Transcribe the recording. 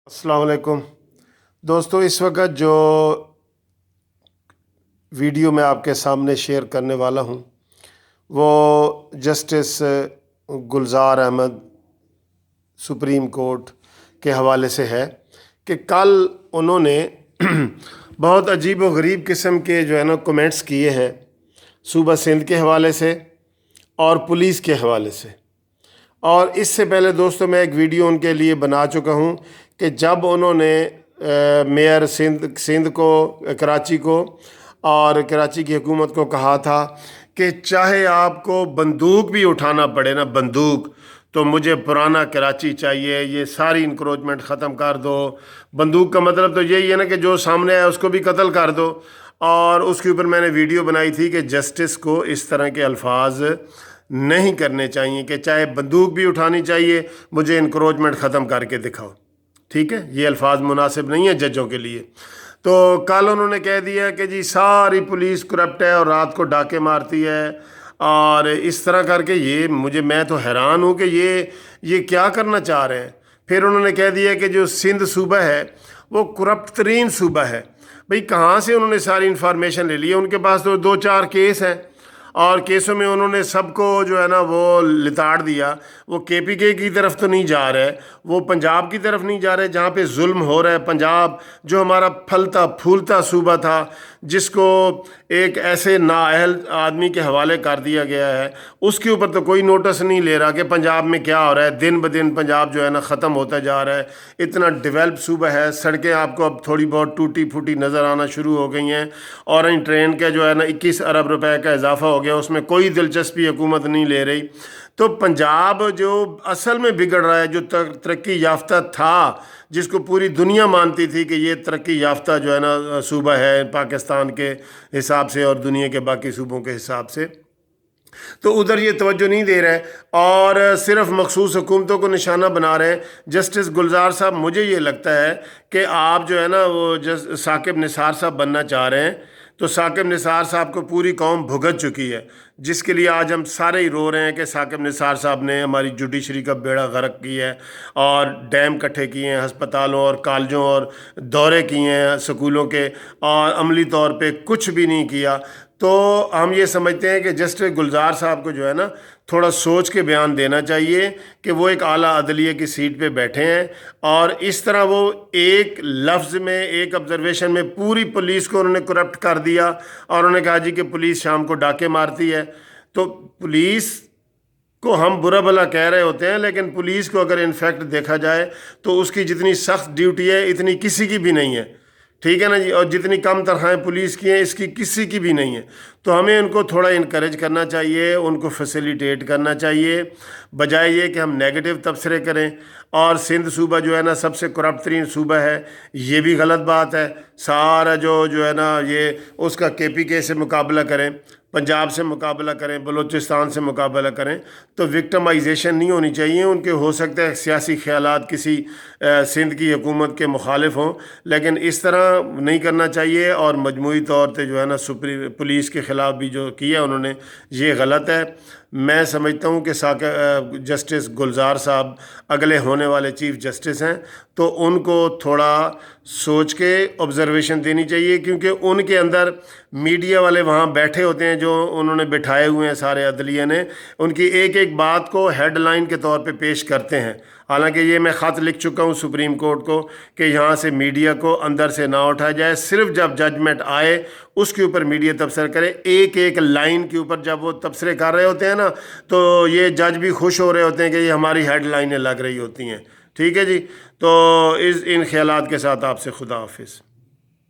अस्सलाम वालेकुम दोस्तों। इस वक्त जो वीडियो मैं आपके सामने शेयर करने वाला हूँ वो जस्टिस गुलजार अहमद सुप्रीम कोर्ट के हवाले से है कि कल उन्होंने बहुत अजीब व गरीब किस्म के जो है ना कमेंट्स किए हैं सूबा सिंध के हवाले से और पुलिस के हवाले से। और इससे पहले दोस्तों मैं एक वीडियो उनके लिए बना चुका हूँ कि जब उन्होंने मेयर सिंध को, कराची को और कराची की हुकूमत को कहा था कि चाहे आपको बंदूक भी उठाना पड़े ना, बंदूक, तो मुझे पुराना कराची चाहिए, ये सारी इंक्रोचमेंट ख़त्म कर दो। बंदूक का मतलब तो यही है ना कि जो सामने है उसको भी कत्ल कर दो। और उसके ऊपर मैंने वीडियो बनाई थी कि जस्टिस को इस तरह के अल्फाज नहीं करने चाहिए कि चाहे बंदूक भी उठानी चाहिए, मुझे इंक्रोचमेंट ख़त्म करके दिखाओ। ठीक है, ये अल्फाज मुनासिब नहीं है जजों के लिए। तो कल उन्होंने कह दिया कि जी सारी पुलिस करप्ट है और रात को डाके मारती है और इस तरह करके मैं तो हैरान हूँ कि ये क्या करना चाह रहे हैं। फिर उन्होंने कह दिया कि जो सिंध सूबा है वो करप्ट तरीन सूबा है। भाई कहाँ से उन्होंने सारी इन्फॉर्मेशन ले ली है? उनके पास तो 2-4 केस हैं और केसों में उन्होंने सबको जो है ना वो लिताड़ दिया। वो केपीके की तरफ तो नहीं जा रहे, वो पंजाब की तरफ नहीं जा रहे जहाँ पे जुल्म हो रहा है। पंजाब जो हमारा फलता फूलता सूबा था, जिसको एक ऐसे नाअहल आदमी के हवाले कर दिया गया है, उसके ऊपर तो कोई नोटिस नहीं ले रहा कि पंजाब में क्या हो रहा है। दिन ब दिन पंजाब जो है ना ख़त्म होता जा रहा है। इतना डेवलप सूबा है, सड़कें आपको अब थोड़ी बहुत टूटी फूटी नज़र आना शुरू हो गई हैं। ऑरेंज ट्रेन का जो है ना 21 अरब रुपए का इजाफा हो गया, उसमें कोई दिलचस्पी हुकूमत नहीं ले रही। तो पंजाब जो असल में बिगड़ रहा है, जो तरक्की याफ्ता था, जिसको पूरी दुनिया मानती थी कि ये तरक्की याफ्ता जो है ना सूबा है पाकिस्तान के हिसाब से और दुनिया के बाकी सूबों के हिसाब से, तो उधर ये तवज्जो नहीं दे रहे हैं और सिर्फ मखसूस हुकूमतों को निशाना बना रहे हैं। जस्टिस गुलजार साहब, मुझे ये लगता है कि आप जो है ना वो साकिब निसार साहब बनना चाह रहे हैं। तो साकिब निसार साहब को पूरी कौम भुगत चुकी है, जिसके लिए आज हम सारे ही रो रहे हैं कि साकिब निसार साहब ने हमारी जुडिशरी का बेड़ा गर्क किया है और डैम इकट्ठे किए हैं, हस्पतालों और कॉलेजों और दौरे किए हैं स्कूलों के, और अमली तौर पे कुछ भी नहीं किया। तो हम ये समझते हैं कि जस्टिस गुलजार साहब को जो है ना थोड़ा सोच के बयान देना चाहिए कि वो एक आला अदलिया की सीट पे बैठे हैं और इस तरह वो एक लफ्ज़ में, एक ऑब्जर्वेशन में पूरी पुलिस को उन्होंने करप्ट कर दिया। और उन्होंने कहा जी कि पुलिस शाम को डाके मारती है। तो पुलिस को हम बुरा भला कह रहे होते हैं, लेकिन पुलिस को अगर इनफैक्ट देखा जाए तो उसकी जितनी सख्त ड्यूटी है इतनी किसी की भी नहीं है। ठीक है ना जी, और जितनी कम तनख्वाहें पुलिस की हैं इसकी किसी की भी नहीं है। तो हमें उनको थोड़ा इनकरेज करना चाहिए, उनको फैसिलिटेट करना चाहिए, बजाय ये कि हम नेगेटिव तबसरे करें। और सिंध सूबा जो है ना सबसे करप्ट तरीन सूबा है, ये भी गलत बात है। सारा जो है ना ये उसका केपीके से मुकाबला करें, पंजाब से मुकाबला करें, बलूचिस्तान से मुकाबला करें, तो विक्टमाइजेशन नहीं होनी चाहिए उनके। हो सकता है सियासी ख्यालात किसी सिंध की हुकूमत के मुखालिफ हों, लेकिन इस तरह नहीं करना चाहिए। और मजमूई तौर पे जो है ना पुलिस के ख़िलाफ़ भी जो किया उन्होंने, ये गलत है। मैं समझता हूँ कि जस्टिस गुलजार साहब अगले होने वाले चीफ़ जस्टिस हैं, तो उनको थोड़ा सोच के ऑब्ज़र्वेशन देनी चाहिए, क्योंकि उनके अंदर मीडिया वाले वहाँ बैठे होते हैं जो उन्होंने बिठाए हुए हैं सारे अदलिया ने, उनकी एक एक बात को हेडलाइन के तौर पे पेश करते हैं। हालांकि ये मैं ख़त लिख चुका हूँ सुप्रीम कोर्ट को कि यहाँ से मीडिया को अंदर से ना उठाया जाए, सिर्फ जब जजमेंट आए उसके ऊपर मीडिया तबसरा करे। एक एक लाइन के ऊपर जब वो तबसरे कर रहे होते हैं ना, तो ये जज भी खुश हो रहे होते हैं कि ये हमारी हेडलाइनें लग रही होती हैं। ठीक है जी, तो इन ख्यालात के साथ आपसे खुदा हाफिज़।